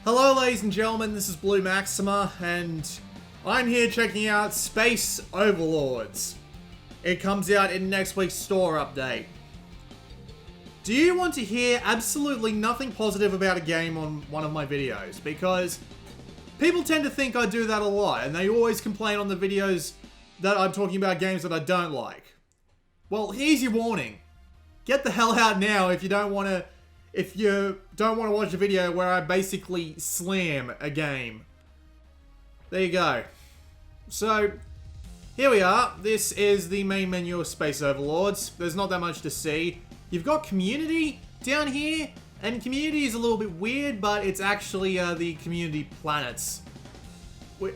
Hello ladies and gentlemen, this is Blue Maxima, and I'm here checking out Space Overlords. It comes out in next week's store update. Do you want to hear absolutely nothing positive about a game on one of my videos? Because people tend to think I do that a lot, and they always complain on the videos that I'm talking about games that I don't like. Well, here's your warning. Get the hell out now if you don't want to watch a video where I basically slam a game. There you go. So, here we are. This is the main menu of Space Overlords. There's not that much to see. You've got community down here, and community is a little bit weird, but it's actually the community planets.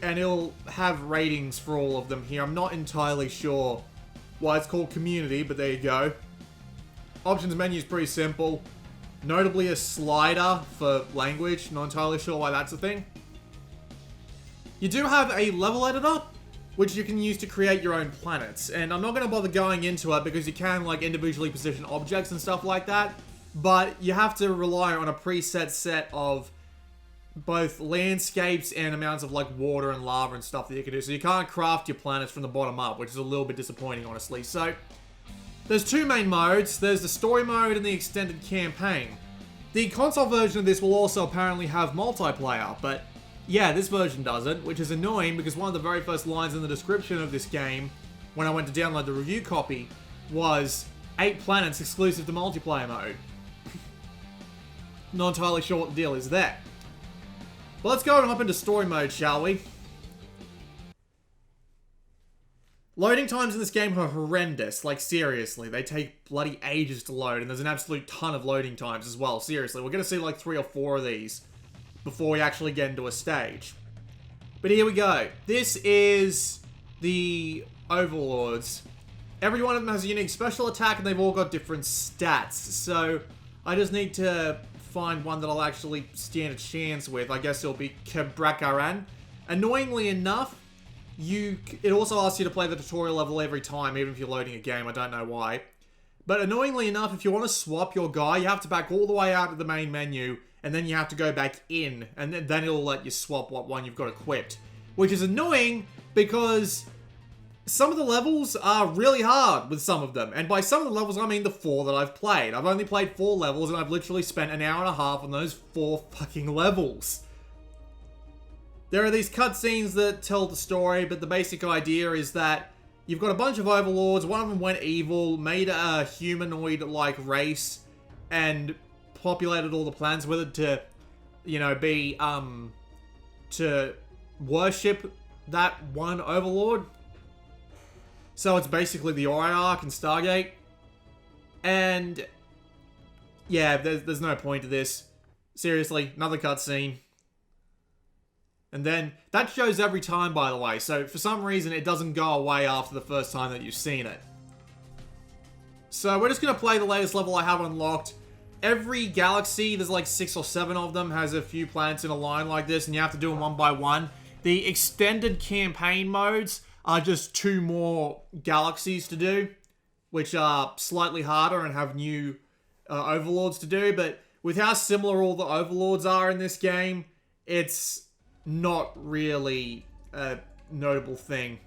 And it'll have ratings for all of them here. I'm not entirely sure why it's called community, but there you go. Options menu is pretty simple. Notably a slider for language. Not entirely sure why that's a thing. You do have a level editor, which you can use to create your own planets. And I'm not going to bother going into it because you can like individually position objects and stuff like that. But you have to rely on a preset set of both landscapes and amounts of like water and lava and stuff that you can do. So you can't craft your planets from the bottom up, which is a little bit disappointing, honestly. So there's two main modes. There's the story mode and the extended campaign. The console version of this will also apparently have multiplayer, but yeah, this version doesn't, which is annoying because one of the very first lines in the description of this game, when I went to download the review copy, was 8 planets exclusive to multiplayer mode. Not entirely sure what the deal is there. But let's go and hop into story mode, shall we? Loading times in this game are horrendous, like seriously, they take bloody ages to load, and there's an absolute ton of loading times as well, seriously. We're gonna see like 3 or 4 of these before we actually get into a stage. But here we go. This is the Overlords. Every one of them has a unique special attack, and they've all got different stats, so I just need to find one that I'll actually stand a chance with. I guess it'll be Kabrakaran. Annoyingly enough, it also asks you to play the tutorial level every time, even if you're loading a game. I don't know why. But annoyingly enough, if you want to swap your guy, you have to back all the way out to the main menu, and then you have to go back in, and then it'll let you swap what one you've got equipped. Which is annoying, because some of the levels are really hard with some of them. And by some of the levels, I mean the 4 that I've played. I've only played 4 levels, and I've literally spent an hour and a half on those 4 fucking levels. There are these cutscenes that tell the story, but the basic idea is that you've got a bunch of overlords. One of them went evil, made a humanoid-like race, and populated all the planets with it to, you know, to worship that one overlord. So it's basically the Oriarch and Stargate. And yeah, there's no point to this. Seriously, another cutscene. And then, that shows every time, by the way, so for some reason it doesn't go away after the first time that you've seen it. So we're just going to play the latest level I have unlocked. Every galaxy, there's like 6 or 7 of them, has a few planets in a line like this, and you have to do them one by one. The extended campaign modes are just 2 more galaxies to do, which are slightly harder and have new overlords to do, but with how similar all the overlords are in this game, it's not really a notable thing.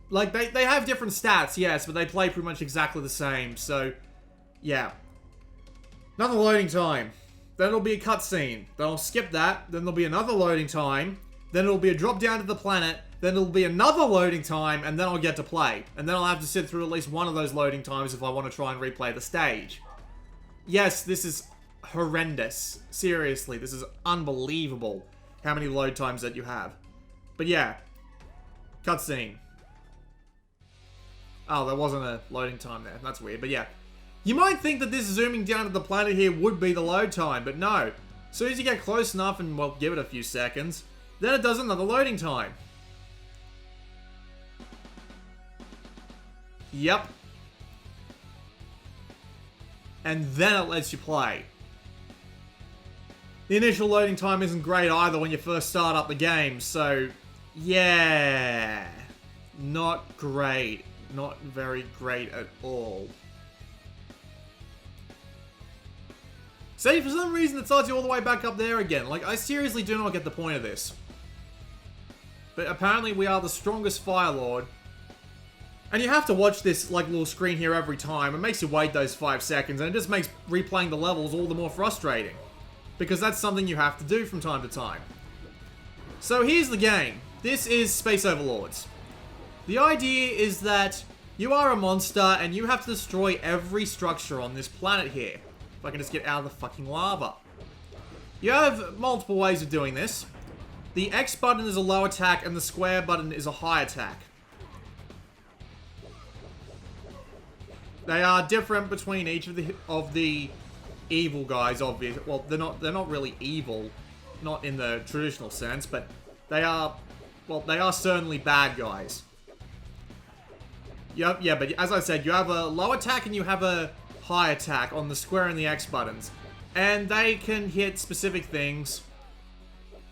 Like, they have different stats, yes, but they play pretty much exactly the same, so, yeah. Another loading time. Then it'll be a cutscene. Then I'll skip that. Then there'll be another loading time. Then it'll be a drop down to the planet. Then it'll be another loading time, and then I'll get to play. And then I'll have to sit through at least one of those loading times if I want to try and replay the stage. Yes, this is horrendous. Seriously, this is unbelievable how many load times that you have. But yeah, cutscene. Oh, there wasn't a loading time there. That's weird, but yeah. You might think that this zooming down to the planet here would be the load time, but no. As soon as you get close enough and, well, give it a few seconds, then it does another loading time. Yep. And then it lets you play. The initial loading time isn't great either when you first start up the game, so yeah, not great. Not very great at all. See, for some reason it starts you all the way back up there again. Like, I seriously do not get the point of this. But apparently we are the strongest Fire Lord. And you have to watch this, like, little screen here every time. It makes you wait those 5 seconds, and it just makes replaying the levels all the more frustrating. Because that's something you have to do from time to time. So here's the game. This is Space Overlords. The idea is that you are a monster, and you have to destroy every structure on this planet here. If I can just get out of the fucking lava. You have multiple ways of doing this. The X button is a low attack, and the square button is a high attack. They are different between each of the evil guys, obviously. Well, they're not really evil, not in the traditional sense, but they are, well, they are certainly bad guys. Yep, yeah, but as I said, you have a low attack and you have a high attack on the square and the X buttons. And they can hit specific things.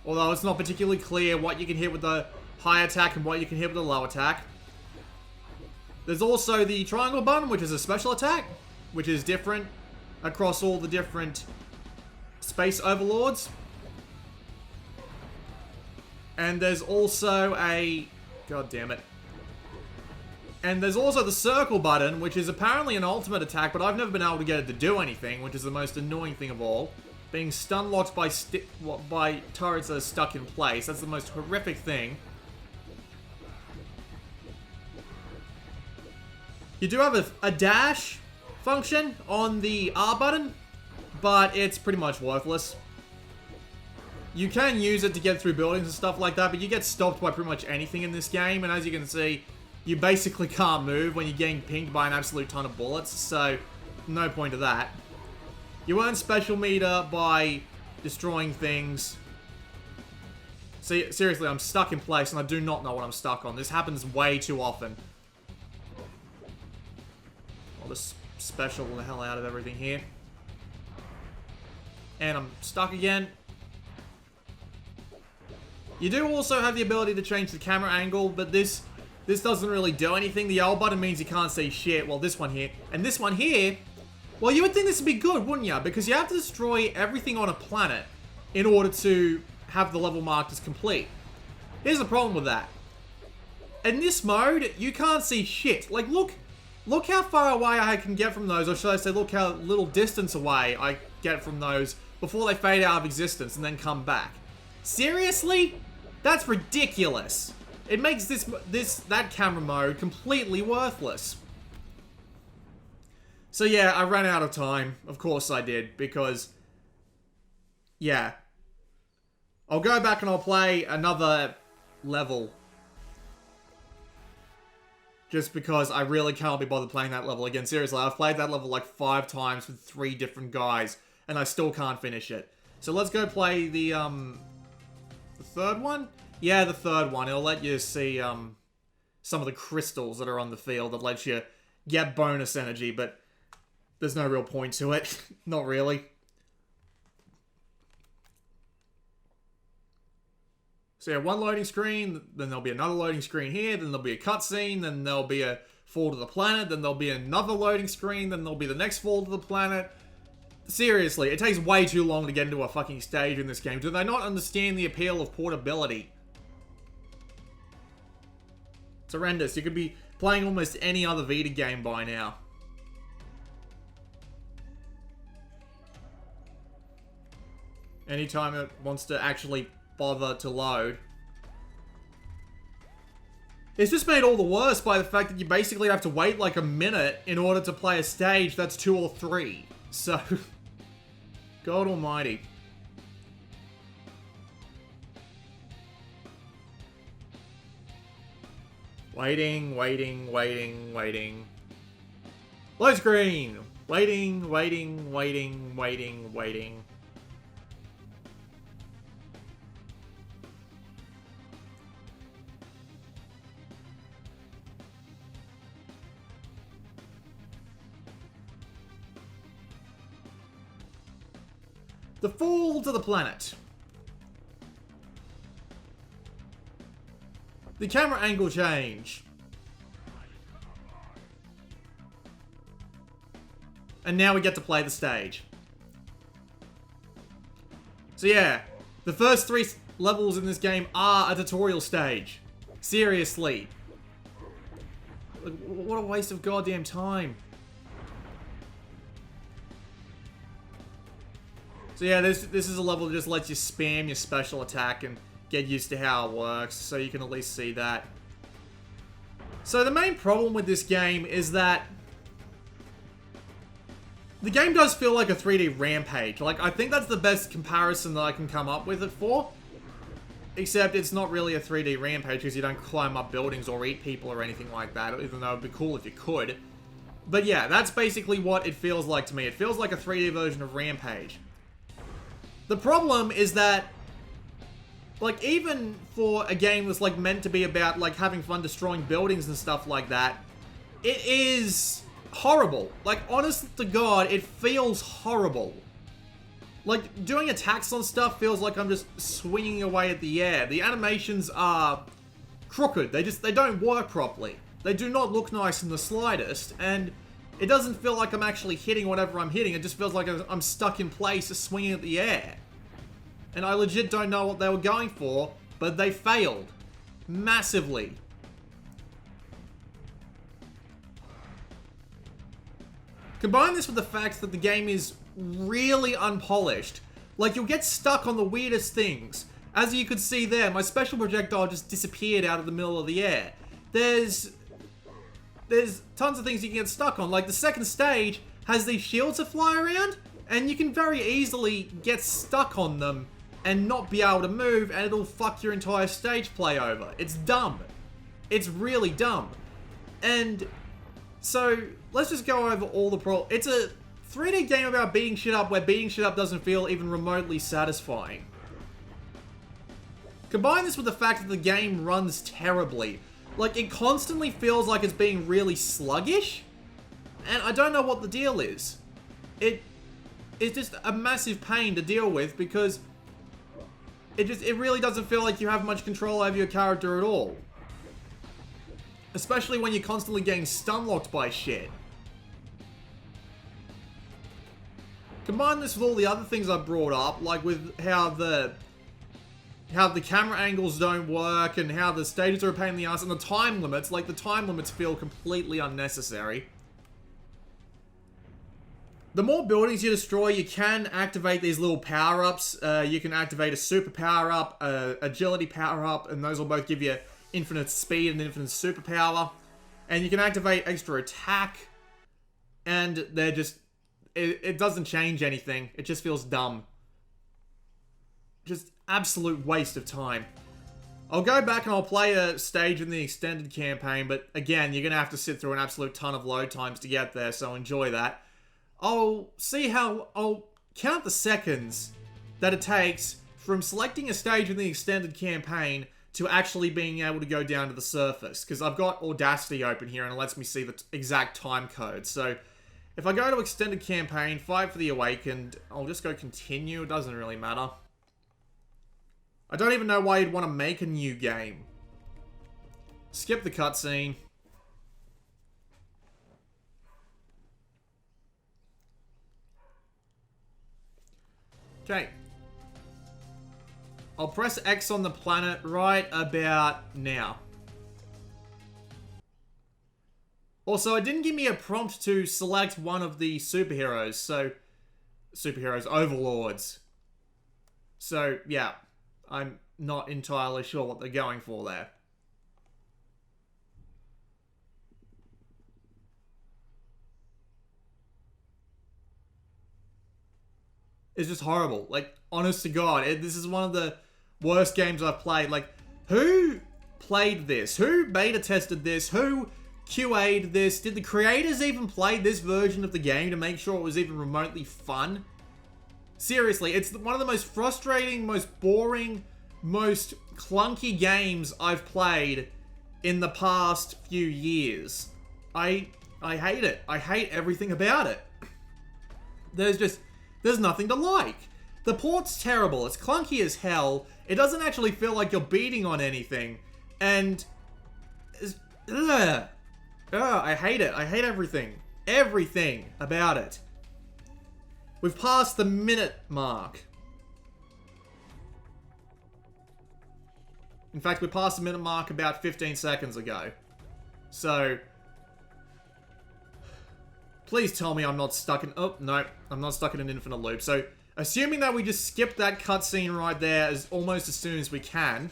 Although it's not particularly clear what you can hit with the high attack and what you can hit with the low attack. There's also the triangle button, which is a special attack, which is different across all the different Space Overlords. And there's also a... God damn it. And there's also the circle button, which is apparently an ultimate attack, but I've never been able to get it to do anything, which is the most annoying thing of all. Being stun locked by turrets that are stuck in place. That's the most horrific thing. You do have a dash function on the R button, but it's pretty much worthless. You can use it to get through buildings and stuff like that, but you get stopped by pretty much anything in this game, and as you can see, you basically can't move when you're getting pinged by an absolute ton of bullets, so no point to that. You earn special meter by destroying things. See, seriously, I'm stuck in place, and I do not know what I'm stuck on. This happens way too often. I'll just special the hell out of everything here. And I'm stuck again. You do also have the ability to change the camera angle, but this doesn't really do anything. The L button means you can't see shit. Well, this one here. And this one here, well, you would think this would be good, wouldn't you? Because you have to destroy everything on a planet in order to have the level marked as complete. Here's the problem with that. In this mode, you can't see shit. Like, look how far away I can get from those, or should I say, look how little distance away I get from those before they fade out of existence and then come back. Seriously? That's ridiculous. It makes that camera mode completely worthless. So yeah, I ran out of time. Of course I did, because yeah. I'll go back and I'll play another level. Just because I really can't be bothered playing that level again. Seriously, I've played that level like 5 times with 3 different guys, and I still can't finish it. So let's go play the third one? Yeah, the third one. It'll let you see some of the crystals that are on the field that lets you get bonus energy, but there's no real point to it. Not really. So yeah, one loading screen, then there'll be another loading screen here, then there'll be a cutscene, then there'll be a fall to the planet, then there'll be another loading screen, then there'll be the next fall to the planet. Seriously, it takes way too long to get into a fucking stage in this game. Do they not understand the appeal of portability? It's horrendous. You could be playing almost any other Vita game by now. Anytime it wants to actually bother to load. It's just made all the worse by the fact that you basically have to wait like a minute in order to play a stage that's 2 or 3. So, God almighty. Waiting. Load screen! Waiting. The fall to the planet. The camera angle change. And now we get to play the stage. So yeah, the first 3 levels in this game are a tutorial stage. Seriously. Like, what a waste of goddamn time. So yeah, this is a level that just lets you spam your special attack and get used to how it works, so you can at least see that. So the main problem with this game is that the game does feel like a 3D Rampage. Like, I think that's the best comparison that I can come up with it for. Except it's not really a 3D Rampage because you don't climb up buildings or eat people or anything like that, even though it'd be cool if you could. But yeah, that's basically what it feels like to me. It feels like a 3D version of Rampage. The problem is that, like, even for a game that's, like, meant to be about, like, having fun destroying buildings and stuff like that, it is horrible. Like, honest to God, it feels horrible. Like, doing attacks on stuff feels like I'm just swinging away at the air. The animations are crooked. They don't work properly. They do not look nice in the slightest, and it doesn't feel like I'm actually hitting whatever I'm hitting. It just feels like I'm stuck in place, just swinging at the air. And I legit don't know what they were going for, but they failed. Massively. Combine this with the fact that the game is really unpolished. Like, you'll get stuck on the weirdest things. As you could see there, my special projectile just disappeared out of the middle of the air. There's tons of things you can get stuck on. Like, the second stage has these shields that fly around, and you can very easily get stuck on them and not be able to move, and it'll fuck your entire stage play over. It's dumb. It's really dumb. And so, let's just go over all the problems. It's a 3D game about beating shit up where beating shit up doesn't feel even remotely satisfying. Combine this with the fact that the game runs terribly. Like, it constantly feels like it's being really sluggish, and I don't know what the deal is. It's just a massive pain to deal with because it really doesn't feel like you have much control over your character at all. Especially when you're constantly getting stun-locked by shit. Combine this with all the other things I brought up, like with how the camera angles don't work, and how the stages are a pain in the ass, and the time limits. Like, the time limits feel completely unnecessary. The more buildings you destroy, you can activate these little power-ups. You can activate a super power-up, agility power-up, and those will both give you infinite speed and infinite superpower. And you can activate extra attack, and they're just... It doesn't change anything. It just feels dumb. Just absolute waste of time. I'll go back and I'll play a stage in the extended campaign, but again, you're going to have to sit through an absolute ton of load times to get there, so enjoy that. I'll count the seconds that it takes from selecting a stage in the extended campaign to actually being able to go down to the surface, because I've got Audacity open here and it lets me see the exact time code. So if I go to extended campaign, Fight for the Awakened, I'll just go continue, it doesn't really matter. I don't even know why you'd want to make a new game. Skip the cutscene. Okay. I'll press X on the planet right about now. Also, it didn't give me a prompt to select one of the superheroes, so... Superheroes, Overlords. So, yeah. I'm not entirely sure what they're going for there. It's just horrible. Like, honest to God, this is one of the worst games I've played. Like, who played this? Who beta tested this? Who QA'd this? Did the creators even play this version of the game to make sure it was even remotely fun? Seriously, it's one of the most frustrating, most boring, most clunky games I've played in the past few years. I hate it. I hate everything about it. There's nothing to like. The port's terrible. It's clunky as hell. It doesn't actually feel like you're beating on anything. And... I hate it. I hate everything. Everything about it. We've passed the minute mark. In fact, we passed the minute mark about 15 seconds ago. So, please tell me I'm not stuck in... Oh, no. I'm not stuck in an infinite loop. So, assuming that we just skip that cutscene right there almost as soon as we can.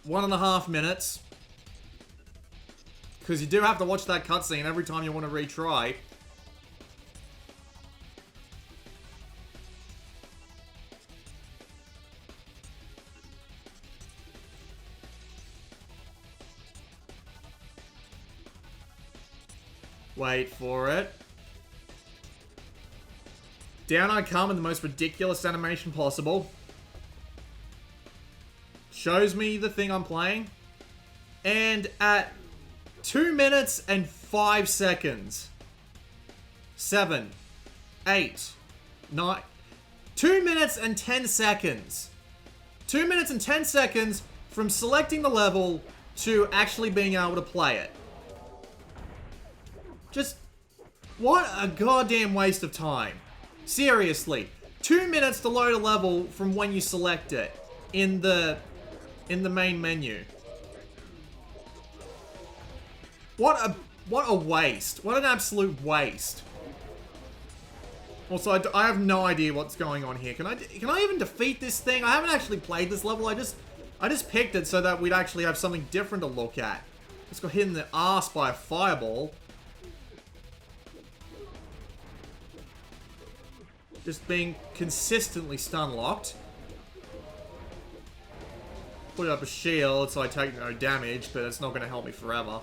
1.5 minutes. Because you do have to watch that cutscene every time you want to retry. Wait for it. Down I come in the most ridiculous animation possible. Shows me the thing I'm playing. And at 2 minutes and 5 seconds. 7, 8, 9. 2 minutes and 10 seconds. 2 minutes and 10 seconds from selecting the level to actually being able to play it. Just, what a goddamn waste of time. Seriously. 2 minutes to load a level from when you select it in the main menu. What a waste. What an absolute waste. Also, I have no idea what's going on here. Can I even defeat this thing? I haven't actually played this level. I just picked it so that we'd actually have something different to look at. Just got hit in the ass by a fireball. Just being consistently stun-locked. Put up a shield so I take no damage, but it's not going to help me forever.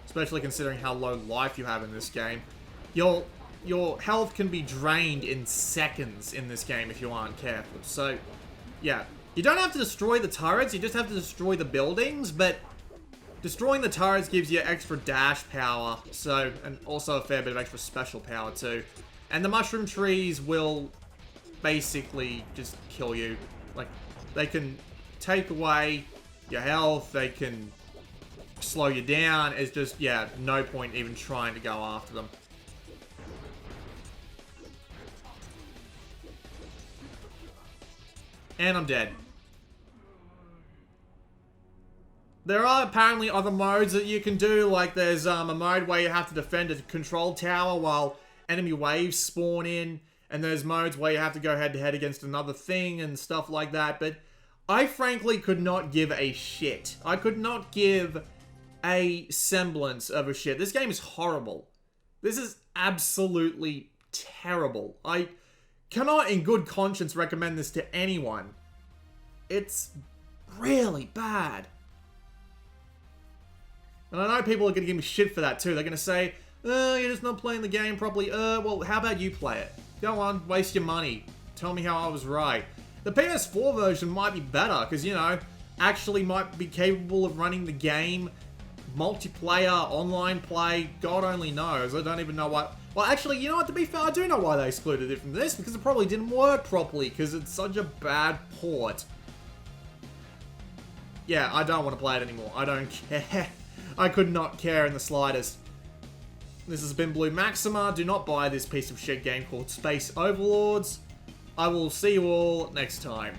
Especially considering how low life you have in this game. Your health can be drained in seconds in this game if you aren't careful. So, yeah. You don't have to destroy the turrets, you just have to destroy the buildings, but destroying the turrets gives you extra dash power, so, and also a fair bit of extra special power too. And the mushroom trees will basically just kill you. Like, they can take away your health, they can slow you down. It's just, yeah, no point even trying to go after them. And I'm dead. There are apparently other modes that you can do, like there's a mode where you have to defend a control tower while enemy waves spawn in, and there's modes where you have to go head-to-head against another thing and stuff like that, but I frankly could not give a shit. I could not give a semblance of a shit. This game is horrible. This is absolutely terrible. I cannot in good conscience recommend this to anyone. It's really bad. And I know people are going to give me shit for that too. They're going to say, you're just not playing the game properly. Well, how about you play it? Go on, waste your money. Tell me how I was right. The PS4 version might be better, because, you know, actually might be capable of running the game. Multiplayer, online play, God only knows. I don't even know why. Well, actually, you know what, to be fair, I do know why they excluded it from this, because it probably didn't work properly, because it's such a bad port. Yeah, I don't want to play it anymore. I don't care. I could not care in the slightest. This has been Blue Maxima. Do not buy this piece of shit game called Space Overlords. I will see you all next time.